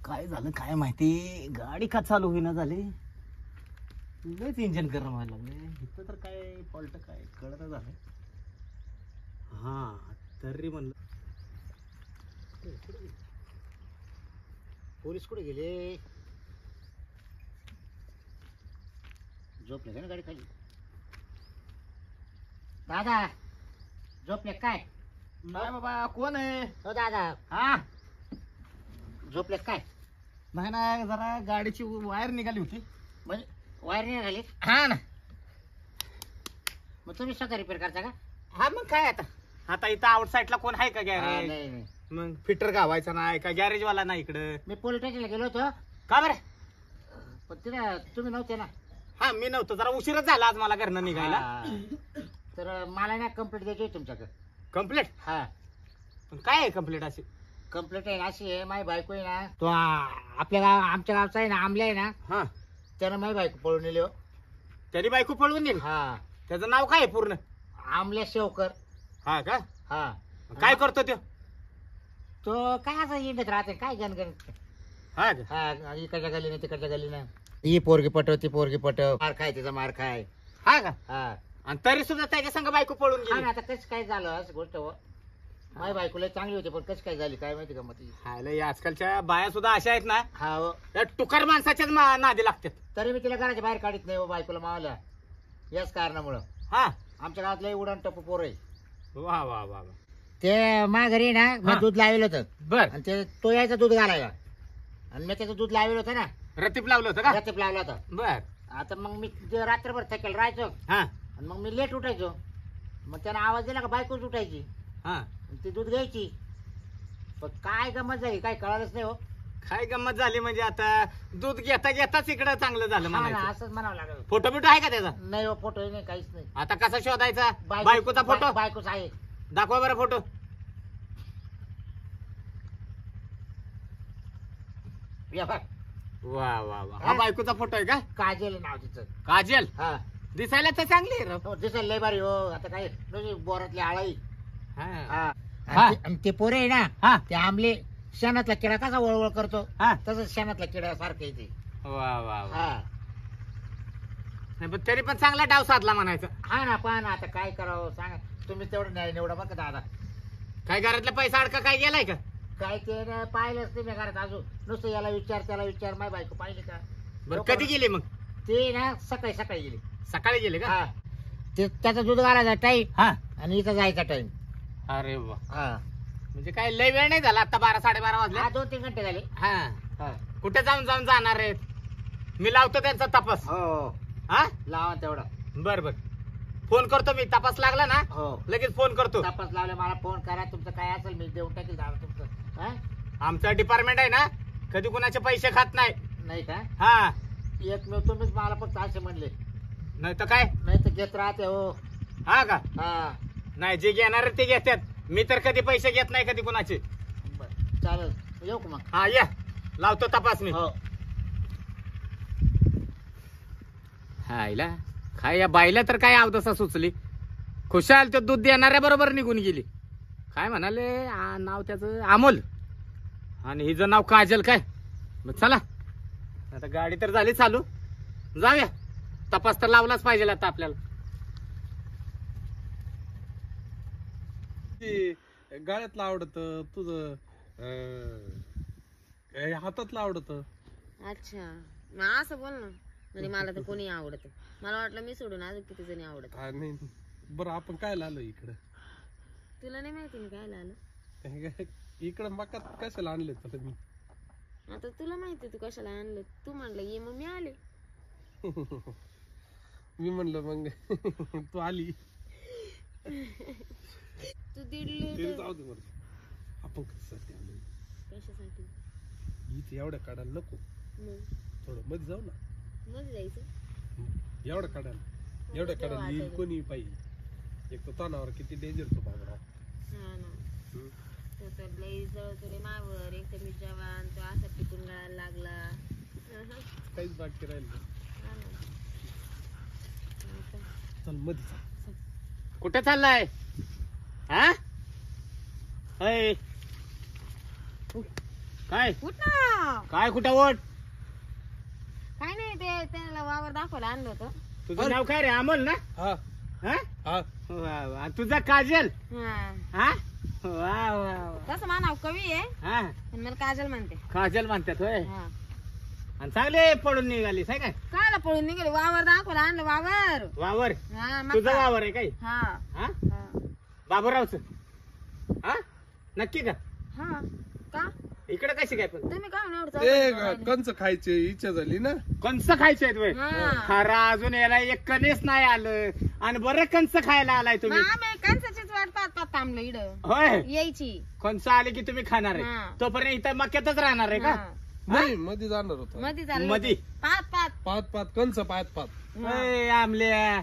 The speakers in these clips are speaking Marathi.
काय झालं काय माहिती, गाडी का चालू होईना झाली. लयच इंजन गरम व्हायला लागले इथं. तर काय फॉल्ट काय कळत झालं. हा तरी म्हणलं पोलीस कुठे गेले? झोपले का ना गाडी खाली? दादा झोपले काय? नाही बाबा. कोण आहे? हो दादा. हा झोपले काय? नाही ना, जरा गाडीची वायर निघाली होती. म्हणजे वायर नाही झाली? हा ना. मग तुम्ही स्वतः रिपेअर करता का? हा मग काय आता इथं आउट साईडला कोण आहे का हा, गॅरेज? नाही नाही. मग फिटर गावायचा नाही का गॅरेज वाला नाही इकडं? मी पोलीस स्टेशनला गेलो होतो, का बरं? पण तिला तुम्ही नव्हते ना. हा मी नव्हतो, जरा उशीरच झाला आज मला घरनं निघायला. हा. तर मला ना कंप्लेंट द्यायची आहे तुमच्याकडे. कंप्लेंट? हा पण काय आहे कंप्लेंट अशी? कंप्लेंट आहे अशी आहे, माझी बायको आहे ना, तो आपल्या गाव आमच्या गावचा आहे ना, आमल्या आहे ना, हा त्यानं माझी बायको पळून नेली हो. त्याची बायको पळवून नेली? हा. त्याचं नाव काय आहे पूर्ण? आमल्या शेवकर. हा का? हा. काय करतो तो? तो काय असं इंडत राहते काय गणगण. हा का? हा इकडच्या गलीने तिकडच्या गलीने ही पोरगी पटव ती पोरगी पटव, मार खाय तिचा मार खाय. हा का? हा. आणि तरी सुद्धा त्याच्या संग बायको पळून हा गेली? ना, आता कसं काय झालं असं गोष्ट हो. माझी बायको लय चांगली होती पण कसं काय झाली काय माहिती का मग ती. हा लय आजकालच्या बाया सुद्धा अशा आहेत ना, हा हो. त्या टुकार माणसाच्याच नादी लागतात. तरी मी तिला घराच्या बाहेर काढत नाही हो बायकोला मावल्या याच कारणामुळं. हा आमच्या गावात लय उडान टप्पू पोर आहे. वा वा वा वा. ते मा घरी ना मी हा. दूध लावलं होतं बर. आणि ते तो यायचं दूध घालायला आणि मी त्याचं दूध लावलं होतं ना, रतीप लावलं होतं का? रतीप लावला होता. बर. आता मग मी ते रात्रभर थकेल राहायचो हा आणि मग मी लेट उठायचो. मग त्यानं आवाज दिला का बायकोच उठायची हा. आणि ती दूध घ्यायची. पण काय गमत झाली काय कळालंच नाही हो. काय गंमत झाली म्हणजे आता दूध घेता घेताच इकडं चांगलं झालं हा ना, म्हणायचं. असंच म्हणावं लागलं. फोटो बिटो आहे का त्याचा? नाही हो, फोटो नाही काहीच नाही. आता कसा शोधायचा बायकोचा फोटो? बायकोच आहे. दाखवा बरं फोटो. या बघ, वा वा वा. हा बायकोचा फोटो आहे का? काजल नाव तिचं. काजल? हा दिसायला तर चांगली आहे राव. हो, दिसायला लय भारी हो. आता काय नुसती बोरातली आळाई. हा. हा. हा. आणि ते पोरे आहे ना, हा ते आमले शेणातला किडा कसा वळवळ करतो हा. तसंच शेणातला किडा सारखं येते. वा वा वा. हा. नाही, पण तरी पण चांगला डाव साधला म्हणायचं. हा ना, पहा ना आता काय करावं सांगा तुम्ही. तेवढं नाही निवडा बघा दादा. काय घरातला पैसा अडका काय गेलाय का? काय ते नाही पाहिलंच नाही मी घरात अजून. नुसतं याला विचार त्याला विचार. माझी बायको पाहिली का? बरं कधी गेली मग? ते ना सकाळी सकाळी गेली. सकाळी गेले का? हा. ते त्याचा दूध घालायचा टाईम हा. आणि इथं जायचा टाईम. अरे वा. हा. म्हणजे काय लय वेळ नाही झाला, आता 12-12:30 वाजले. हा 2-3 घंटे झाले. हा. हा. कुठे जाऊन जाणार आहेत? मी लावतो त्यांचा तपास. हो हा लावा तेवढा. बर बर. फोन करतो मी, तपास लागला ना हो लगेच फोन करतो. तपास लावले मला फोन करा. तुमचं काय असेल मी देऊन टाकेल दादा तुमचं. हा? आमचं डिपार्टमेंट आहे ना, कधी कुणाचे पैसे खात नाही. नाही का? हा. एक मी तुम्हीच मला फक्त असे म्हणले, नाही तर काय? नाही तर घेत राहते हो. हा का? हा नाही, जे घेणार ते घेतात. मी तर कधी पैसे घेत नाही कधी कुणाचे. बरं चालेल येऊ का मग? हा या, लावतो तपास मी. हो. हायला काय या बाईला तर काय अवदसा सुचली. खुशाल तो दूध देणाऱ्या बरोबर निघून गेली. काय म्हणाले नाव त्याचं? अमोल. आणि हिचं नाव काजल. काय मग चला आता गाडी तर झाली चालू, जाऊया. तपास तर लावलाच पाहिजे आता आपल्याला. गाळ्यातलं आवडत तुझं, हातातलं आवडत. अच्छा मग असं बोल ना. म्हणजे मला तर कोणी आवडत. मला वाटलं मी सोडून अजून किती जणी आवडत. नाही बरं आपण काय आलो इकडं? तुला नाही माहिती मी काय आलं इकडं मका कशाला आणले तर मी? आता तुला माहिती तू कशाला आणलं. तू म्हणलं ये मग मी आले. मी म्हणलं मग तू आली. तू दीड ते जाऊ दे बरं. आपण कशासाठी आलो? कशासाठी? इथे एवढ्या काढायला नको, मग थोडं मध्ये जाऊ ना. मध्ये जायचं. एवढ्या काढायला येईल कोणी पाहिजे. एक तर तणावर किती डेंजर तो बाबा. हा ना. तो तर लई जळतो रे मावर. एक तर मी जवान, तो असा टिकून गळायला लागला. काहीच बाकी राहिलं नाही. हा ना. चल मध्ये चल. कुठे चाललाय? हा? अय. काय उठ ना. काय कुठं ओट काय नाही ते त्याला वावर दाखवायला आणलं होतं. तुझं नाव काय रे अमोल ना हा हा हा वा वा. तुझा काजल हा हा वा वा वा. तसं माझं नाव कवी आहे हा पण मला काजल म्हणते. काजल म्हणतात होय हा. आणि चांगले पडून निघालीस आहे काय कायला पळून निघाले वावर दाखवायला आणलं वावर. वावर हा मग तुझं काय? वावर आहे काय हा हा हा बाबूरावच हा नक्की का हा का इकडे कशी काय पण तुम्ही काय म्हणून एवढं ते चौकशी करायला? कंच खायची इच्छा झाली ना कंस खायचे आहेत वय हा. खरा अजून याला एक कणीस नाही आलं आणि बरं कंस खायला आलाय मग तुम्ही आम्ही कंसाचीच वाट पाहत पाहत थांबलो इकडं होय यायची. कंस आले की तुम्ही खाणार आहे हा. तोपर्यंत इथं मक्यातच राहणार आहे का हा. नाही मध्ये जाणार होता मध्ये चाललो मध्ये? होतो. पाहत पाहत पाच पाच कंच पाच पाच हा. होय, आमल्या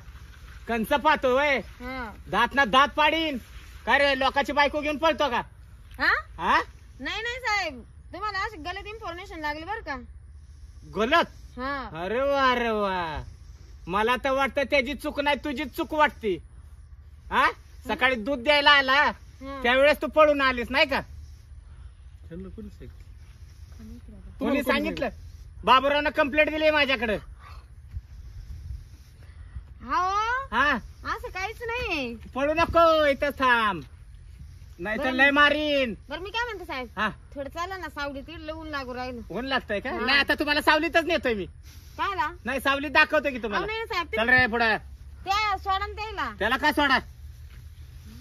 कंस पाहतो वय हा. दात ना दात पाडीन काय रे लोकांची बायको घेऊन पळतो का हा हा नाही नाही साहेब तुम्हाला अशी गलत इन्फॉर्मेशन लागली बरं का. गलत हा अरे वा मला तर वाटतं त्याची चूक नाही तुझी चूक वाटते हा सकाळी दूध द्यायला आला हा. त्यावेळेस तू पळून आलीस नाही का त्यांना कोणी सांगितलं? कोणी सांगितलं बाबूरावनं कंप्लेंट दिली माझ्याकडे हो हा असं काहीच नाही. पळू नको इथं थांब नाही तर लय मारीन बरं मी काय म्हणते साहेब हा थोडं चाला ना सावलीत इडलं ऊन लागू राहिलं. ऊन लागतंय का हा. नाही आता तुम्हाला सावलीतच नेतोय मी कायला नाही सावलीत दाखवतो की अहो, तुम्हाला नाही साहेब चल रे पुढे त्या सोडा ना त्याला. त्याला काय सोडा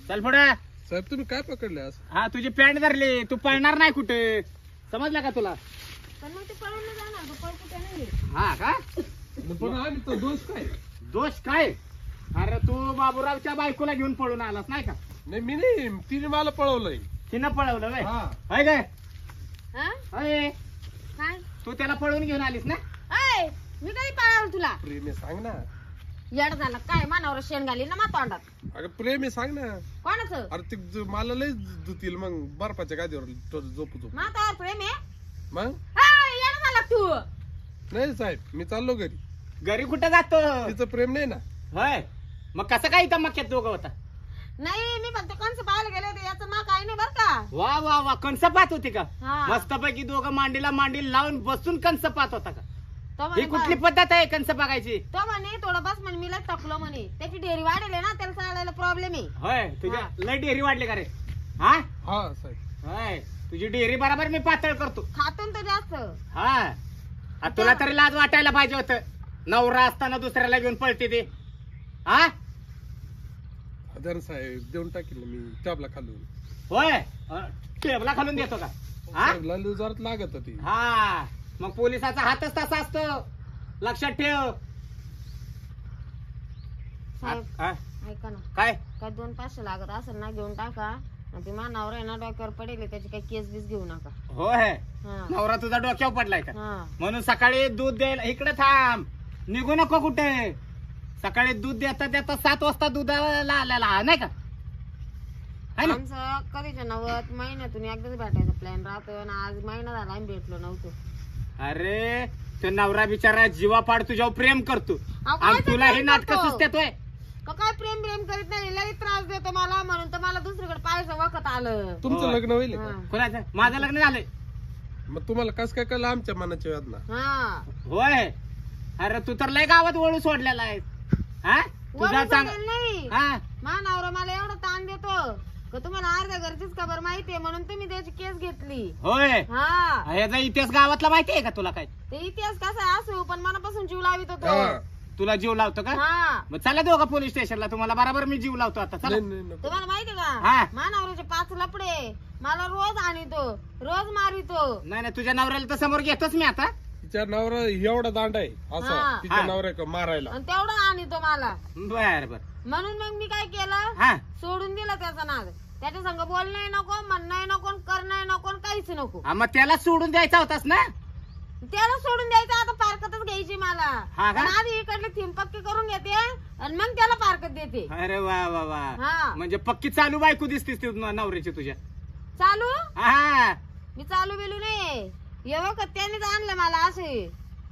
चल पुढे साहेब तुम्ही काय पकडले असं हा तुझी पॅन्ट धरली तू पळणार नाही कुठे समजलं का तुला पण मग ते पळून नाही जाणार तो पळ कुठे नाही. हा का पण आम्ही तर दोष काय दोष काय अरे तू बाबूरावच्या बायकोला घेऊन पळून आलास नाही का नाही मी नाही तिने मला पळवलंय तिनं पळवलं वय हा होय काय हा होय काय तू त्याला पळवून घेऊन आलीस ना अय मी कधी पळावलं तुला. प्रेम आहे सांग ना येड झाला काय मानावर शेण घाली ना मा तोंडात. अगं प्रेम आहे सांग ना कोणाचं अरे ते मला लय धुतील मग बर्फाच्या गादीवर झोपू झोपू मातावर प्रेम आहे. मग येड झाला तू. नाही साहेब मी चाललो घरी घरी कुठं जातो तिचं प्रेम नाही ना होय मग कसं काय इथं मक्यात दोघं होता नाही मी फक्त कंस पाहायला गेले होते याचं मा काही नाही बरं का. वा वा वा कंस पाहत होती का हा. मस्तपैकी दोघं मांडीला मांडी लावून बसून कंस पाहत होता का तो ही म्हणे कुठली पद्धत आहे कंस बघायची तो म्हणे थोडं बस म्हणे मीला टाकलो म्हणे त्याची ढेरी वाढेल ना त्याला चालायला प्रॉब्लेम आहे. होय तुझ्या हा. लय डेअरी वाढली का रे हा हा साहेब होय तुझी डेअरी बरोबर मी पातळ करतो खातो ना तो जास्त. हा आ, तुला तरी लाज वाटायला पाहिजे होतं नवरा असताना दुसऱ्याला घेऊन पळते ते हा हजार साहेब देऊन टाकील ना मी टॅबला खालून होय टेबला खालून देतो का हा साहेबला लय जोरात लागत होती हा मग पोलिसाचा हातच तसा असतो लक्षात ठेव साहेब हा? ऐका ना काय काय 200-500 लागत असेल ना घेऊन टाका आणि ते मानावर आहे ना डोक्यावर पडेल त्याची काही केस बीस घेऊ नका. होय हा नवरा तुझा डोक्यावर पडलाय का हा म्हणून सकाळी दूध द्यायला इकडे थांब निघू नको कुठे सकाळी दूध देता देता 7 वाजता दुधाला आलेला नाही का है ना आमचं कधीच्या 90 महिन्यातून एकदाच भेटायचा प्लॅन राहतो आणि आज महिना झाला आम्ही भेटलो नव्हतो. अरे तो नवरा बिचारा जीवापाड तुझ्यावर प्रेम करतो अहो, आणि काय तुला हे प्रेम नाटक करतो? सुचत्यात होय का काय प्रेम प्रेम करीत नाही लई त्रास देतो मला म्हणून तर मला दुसरीकडे पाहायचं वखत आलं. तुमचं होय. लग्न होईल का हा. कोणाचं माझं लग्न झालंय मग तुम्हाला कस काय कळलं आमच्या मनाची वेदना हा होय अरे तू तर लय गावात वळू सोडलेला आहे हा तुझा वरून चांग बघेल नाही हा मानावर मला एवढं ताण देतो का तुम्हाला अर्ध्या घरचीच खबर माहितीये म्हणून तुम्ही त्याची केस घेतली. होय हा ह्याचा इतिहास गावातला माहिती आहे का तुला काय ते इतिहास कसा असो पण मनापासून जीव लावित होतो. हा. तुला जीव लावतो का हा मग चला दोघं पोलीस स्टेशनला तुम्हाला बरोबर मी जीव लावतो आता चला नाही नाही नको. तुम्हाला माहितीये हा. का मानावरचे 5 लपडे मला रोज आणतो रोज मारितो. नाही नाही तुझ्या नवऱ्याला तर समोर घेतोच मी आता तिच्या नवरा एवढा दांड आहे हा. असा तिच्या हा. नवऱ्या मारायला आणि तेवढं आणतो मला बर बर म्हणून मग मी काय केलं हा सोडून दिला त्याचा नाद. त्याच्या संग बोलणं नको म्हणणं नको करणं नको काहीच नको. हा, मग त्याला सोडून द्यायचा होतास ना त्याला सोडून द्यायचं आता पारकतच घ्यायची मला. हा का? पण आधी इकडले थीम पक्की करून घेते आणि मग त्याला पारकत देते. अरे वा वा वा हा. म्हणजे पक्की चालू बायको दिसतीस ती नवऱ्याची तुझ्या चालू हा मी चालू बिलू नाही एवढं त्यानेच आणलं मला असे.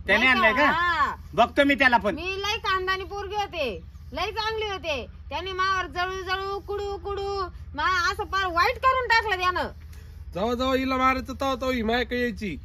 त्याने नाही आणलंय का? हा. बघतो मी त्याला पण मी लई कांदानी पोरगी होते लई चांगली होते त्याने मावर जळू जळू कुडू कुडू मा असं फार वाईट करून टाकलं त्यानं. जेव्हा जेव्हा हिला मारायचं तेव्हा ही माय काय यायची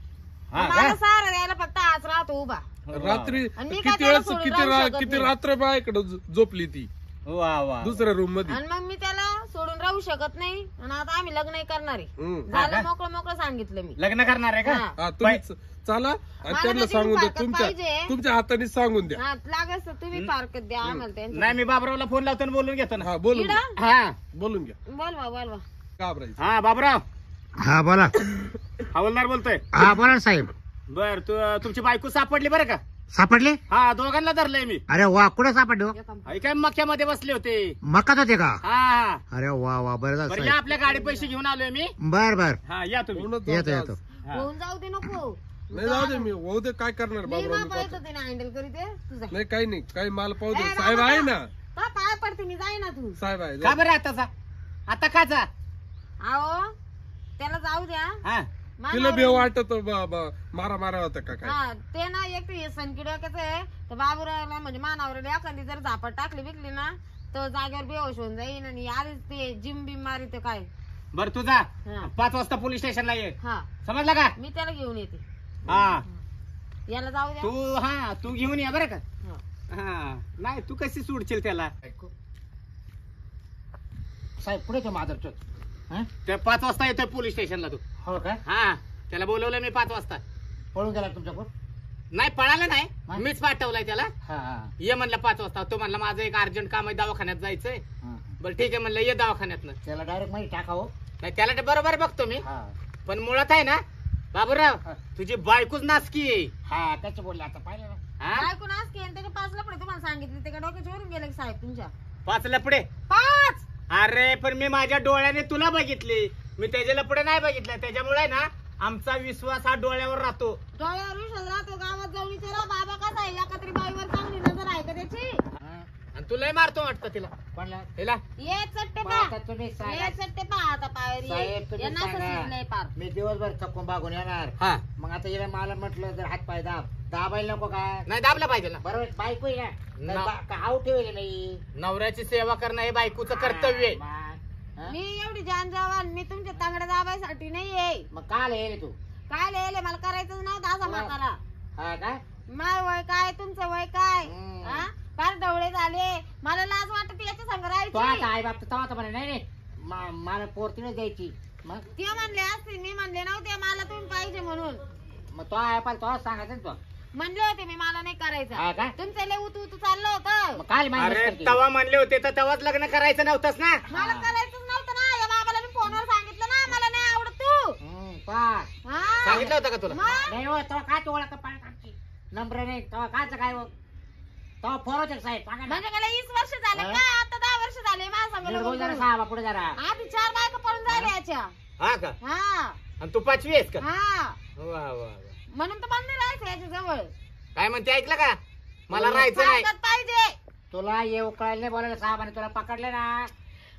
हा मला का? सारा द्यायला फक्त आज राहतो उभा रात्री आणि मी काय किती त्याला वेळेस सोडून राहू शकत किती नाही. रात्र बायकडे झोपली ती वा वा दुसऱ्या रूम मध्ये आणि मग मी त्याला सोडून राहू शकत नाही आणि आता आम्ही लग्न करणार आहे हम्म. हा झालं का? मोकळं मोकळं सांगितलं मी लग्न करणार आहे का हा. हा तुम्ही चला आणि मला त्यांना त्याची सांगून द्या फारकत पाहिजे. तुमच्या हाताने सांगून द्या हा लागत तर तुम्ही फारकत द्या आम्हाला त्यांच्या नाही मी बाबरावला फोन लावतो आणि बोलून घेतो ना हा बोलून घ्या इकडं? हा बोलून घ्या बोलवा बोलवा घाबरायचं हा बाबराव हा बोला हवालदार बोलतोय हा बोला ना साहेब. बर तुमची बायको सापडली बरं का? सापडले? हा दोघांना धरलंय मी. अरे वा कुठे सापडले हो? आई काय मक्यामध्ये बसले होते. मकात होते का? हा अरे वा वा बरं झालं बरं या साहेब. आपल्या गाडी पैसे घेऊन आलोय मी. बर बर हा या तुम्ही. म्हणूनच येतो जाऊ येतो. दे हा. होऊन जाऊ दे नको नाही जाऊ दे मी होऊ दे काय करणार मी बाबा मा पाहत होते ना हँडल करीत आहे. तुझा नाही काही नाही काही माल पाहू दे ए, साहेब बाबा. आहे ना का पाय पडते मी जाई ना तू साहेब आहे का बरं आताचा आता काचा? आहो त्याला जाऊ द्या हा तिला भेव वाटत मारा मारा होता का काय हा ते ना एक तर सनकी डोक्याचं आहे तर बाबूरावला म्हणजे मानावर एखादी जर झापड टाकली बिकली ना तर जागेवर बेहोश होऊन जाईन आणि आधीच ते जिम बिम मारी तर काय बर तुझा हा. 5 वाजता पोलीस स्टेशनला ये. हा समजला का? मी त्याला घेऊन येते हा याला जाऊ द्या तू घेऊन ये बरं का? हा. हा नाही तू कशी सोडशील त्याला? साहेब पुढे तो माधव ते 5 वाजता येतोय पोलीस स्टेशनला तू. हो काय हा त्याला बोलवलं मी 5 वाजता. पळून गेला तुमच्याकडून? नाही पळालं नाही हा? मीच पाठवलाय त्याला. हा हा ये म्हणलं 5 वाजता. तो म्हणला माझं एक अर्जंट काम आहे दवाखान्यात जायचंय. हा. बरं ठीक आहे म्हणलं ये दवाखान्यातनं. त्याला डायरेक्ट माहिती टाकावं. नाही त्याला ते बरोबर बघतो मी हा पण मुळात आहे ना बाबूराव हा. तुझी बायकोच नासकी आहे. हा त्याचे बोलले आता पाहिलं ना. हा? ऐकून आज की त्याच्या 5 लपडे तुम्हाला सांगितले ते का डोक्याच्या वरून गेले की साहेब तुमच्या 5 लपडे. 5 अरे पण मी माझ्या डोळ्याने तुला बघितली. मी त्याचे लपडे नाही बघितले. त्याच्यामुळे ना आमचा विश्वास हा डोळ्यावर राहतो. डोळ्यावर विश्वास राहतो. गावात जाऊन विचारा बाबा कसा आहे एका तरी बाईवर चांगली नजर आहे का त्याची हा. आणि तुलाही मारतो वाटतं तिला. कोणला? हिला ये चट्टे मग पा आता तुम्ही ये सांगा. चट्टे पा आता पायरी साहेब तुम्ही यांना असं शिकलंय सांगा. पार मी दिवसभर थकून बागून येणार. हा मग आता हिला मला म्हटलं जर हात पाय दाबायला नको काय? नाही दाबला पाहिजे ना. बरोबर बायको आहे ना. ना का हाव ठेवले नाही. नवऱ्याची सेवा करणं हे बायकोचं कर्तव्य आहे. मग, हा? मी एवढी जान जवान मी तुमच्या तांगड्या दाबायसाठी नाही आहे मग काल येईल तू? काय लिहिले मला करायचंच नव्हतं असा म्हातारा हा काय? माय वय काय तुमचं वय काय हम्म. हा? फार ढवळे झाले मला लाज वाटत याच्या संग तो राहायची आता आई बाप तर म्हणे नाही नाही मला पोरतीने द्यायची. मग ते म्हणले असते मी म्हणले नव्हते मला तुम्ही पाहिजे म्हणून मग तो आहे पण तो सांगायचं ना तो. म्हणले होते मी मला नाही हा करायचं का? तुमचं लय उतू उतू चाललं होतं मग काल माझी अरे मस्करी केली. तवा म्हणले होते तर तेव्हाच लग्न करायचं नव्हतंच ना. मला करायचंच नव्हतं ना या बाबाला मी फोनवर सांगितलं ना मला नाही आवडत तू पा. हा सांगितलं होतं का तुला? मग? नाही हो तो काय तो ओळख पाणी टाकची नंबर नाही तो कायचं काय हो तो फोरच साहेब सांगा ना. म्हणजे मला 20 वर्ष झाले हा? का आता 10 वर्ष झाले माझ्या संग नीट बोल लग्न जरा करून. साहेबा पुढे जरा. आधी 4 बायका पळून झाल्या याच्या हा का? हा आणि तू 5वी आहेस का? हा वा वा वा. म्हणून तर मला नाही राहायचं याच्या जवळ काय म्हणते ऐकलं का? मला राहायचं नाही. ताकद पाहिजे तुला येऊ कळायला नाही बोलायला साहेबाने तुला पकडले ना.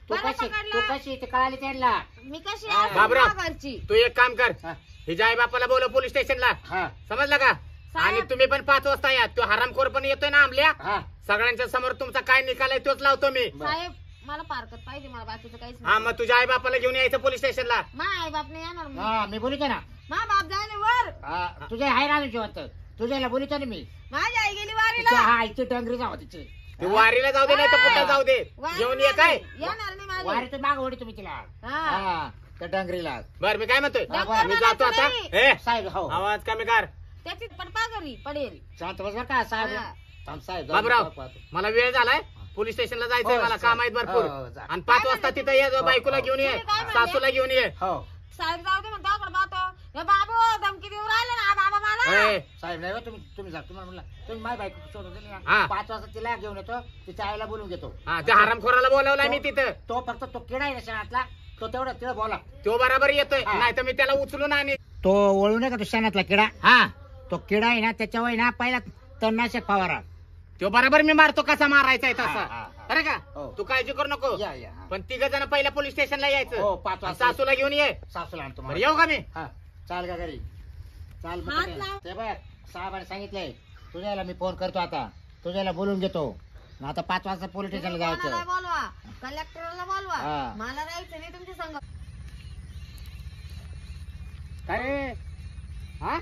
तू बरं कशी पकडलं. तू कशी ते कळाली त्यांना. मी कशी हा, आहे बाबराव. घरची तू एक काम कर हा, हिच्या आई बापाला बोलव पोलीस स्टेशनला. हा, समजलं का? आणि तुम्ही पण 5 वाजता या. तो हरामखोर पण येतोय ना आमल्या. हा. सगळ्यांच्या समोर तुमचा काय निकाल आहे तोच लावतो मी. साहेब मला पारकत पाहिजे मला बाकीचं काहीच हा नाही मग तुझ्या आई बापाला घेऊन यायचं पोलीस स्टेशनला. मा आई बाप नाही येणार मी हा, मी बोलितो ना. मा बाप जायले वर हा, तुझ्या आहे ना जिवंत तुझ्याला बोलितो ना मी. माझी आई गेली तिच्या वारीला हा आईची टंगरी जावं तिची. तू वारीला जाऊ दे नाही तर कुठं जाऊ दे. वारीला घेऊन ये काय? येणार नाही माझी वारी तुम्ही माग ओढी तुम्ही तिला. हा हा त्या टंगरीला. बर मी काय म्हणतोय डॉक्टर मी जातो आता. नाही. ए साहेब हो आवाज कमी कर. त्याची पडपा घरी पडेल शांत बस बरं का साहेब. हा. थांब साहेब बाबराव मला वेळ झालाय. पोलीस स्टेशनला जायचंय हो, मला काम आहेत भरपूर. हो, हो, जा. आणि 5 वाजता तिथं ये. जो बायकोला घेऊन ये तुम्ही काय म्हणले? सासूला घेऊन ये. हो साहेब जाऊ दे म्हणतो आपण पाहतो हे बाबू धमकी देऊ राहिले ना बाबा मला ए, साहेब नाही हो, तुम्ही जा तुम्हाला म्हणलं तुम्ही माझी बायको शोधून दिली हा. ना. 5 वाजता तिला घेऊन येतो तिच्या आईला बोलून घेतो. हा त्या हरामखोराला बोलावलाय मी तिथं. तो फक्त तो किडा आहे ना शहरातला तो तेवढा तिला बोला. तो बरोबर येतोय. हा. नाही तर मी त्याला उचलून आणि तो ओळू नये का तो शहरातला किडा. हा तो किडा आहे ना त्याच्यावर आहे ना पहिला तणनाशक फवारा. तो बरोबर मी मारतो कसा मारायचा आहे हा, तसा. हा. बरं का? हो. तू काळजी करू नको. या या हा. पण 3 जण पहिल्या पोलीस स्टेशनला यायचं. हो 5 आणि वाजता सासूला घेऊन ये. सासूला आणतो बरं मला. येऊ का मी? हा चाल का घरी चाल मग हात ते- लाव. ते बघ साहेबांनी सांगितलंय तुझ्याला मी फोन करतो आता तुझ्याला बोलून घेतो. आता 5 वाजता पोलीस स्टेशनला तुम्ही कोणाला जायचं. बोलवा कलेक्टरला बोलवा हा. मला राहायचं नाही तुमच्या संग काय रे हा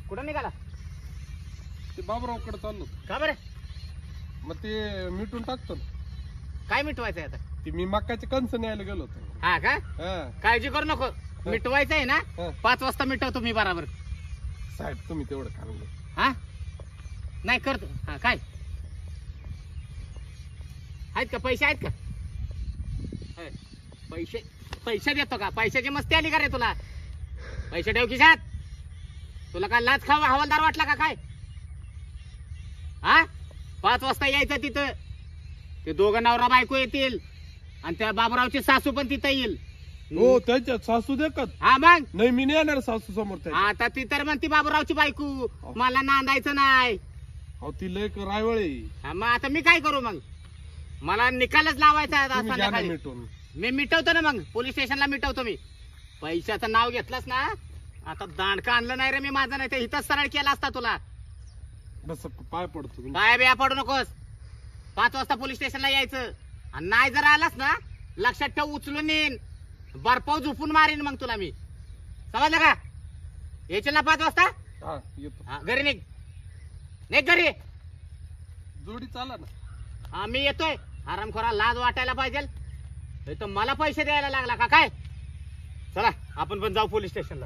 कुठं निघाला ते बाबरावकडे चाललो होतो. का बरं मग ते मिटून टाकतो ना. काय मिटवायचंय आता ते मी मक्काचे कणस न्यायला गेलो होतो. हा का हा. काळजी करू नको मिटवायचं आहे ना हा. 5 वाजता मिटवतो मी बराबर साहेब तुम्ही तेवढं कारण हा नाही करतो हा काय आहेत का पैसे आहेत का है, पैसे पैसे देतो का पैशाची मस्ती आली का रे तुला पैसे ठेव खिशात तुला काय लाच खावा हवालदार वाटला का काय हा 5 वाजता यायचं तिथं ते दोघं नवरा बायको येतील आणि त्या बाबरावची सासू पण तिथं येईल हो त्याच्यात सासू देखत हा मग नाही मी नाही येणार सासू समोर त्याच्या. आता ती तर म्हणती बाबूरावची बायको मला नांदायचं नाही अहो ती लय रायवळे. हा, मग आता मी काय करू मग मला निकालच लावायचा आहे आज तुम्ही घ्या ना संध्याकाळी. मिटून. मी मिटवतो ना मग पोलीस स्टेशनला मिटवतो मी पैशाचं नाव घेतलंस ना आता दांडका आणलं नाही रे मी माझं नाही तर इथंच सरळ केला असता तुला बस पाय पडतो. काय बिया पडू नकोस 5 वाजता पोलीस स्टेशनला यायचं आणि नाही जर आलास ना लक्षात ठेव उचलून येईन बर्फाव झोपून मारीन मग तुला मी समजलं का यायचं ना 5 वाजता हा येतो. हा, घरी निघ निघ घरी जोडी चाला ना. हा मी येतोय आरामखोरा लाज वाटायला पाहिजे नाही तर मला पैसे द्यायला लागला का काय चला आपण पण जाऊ पोलीस स्टेशनला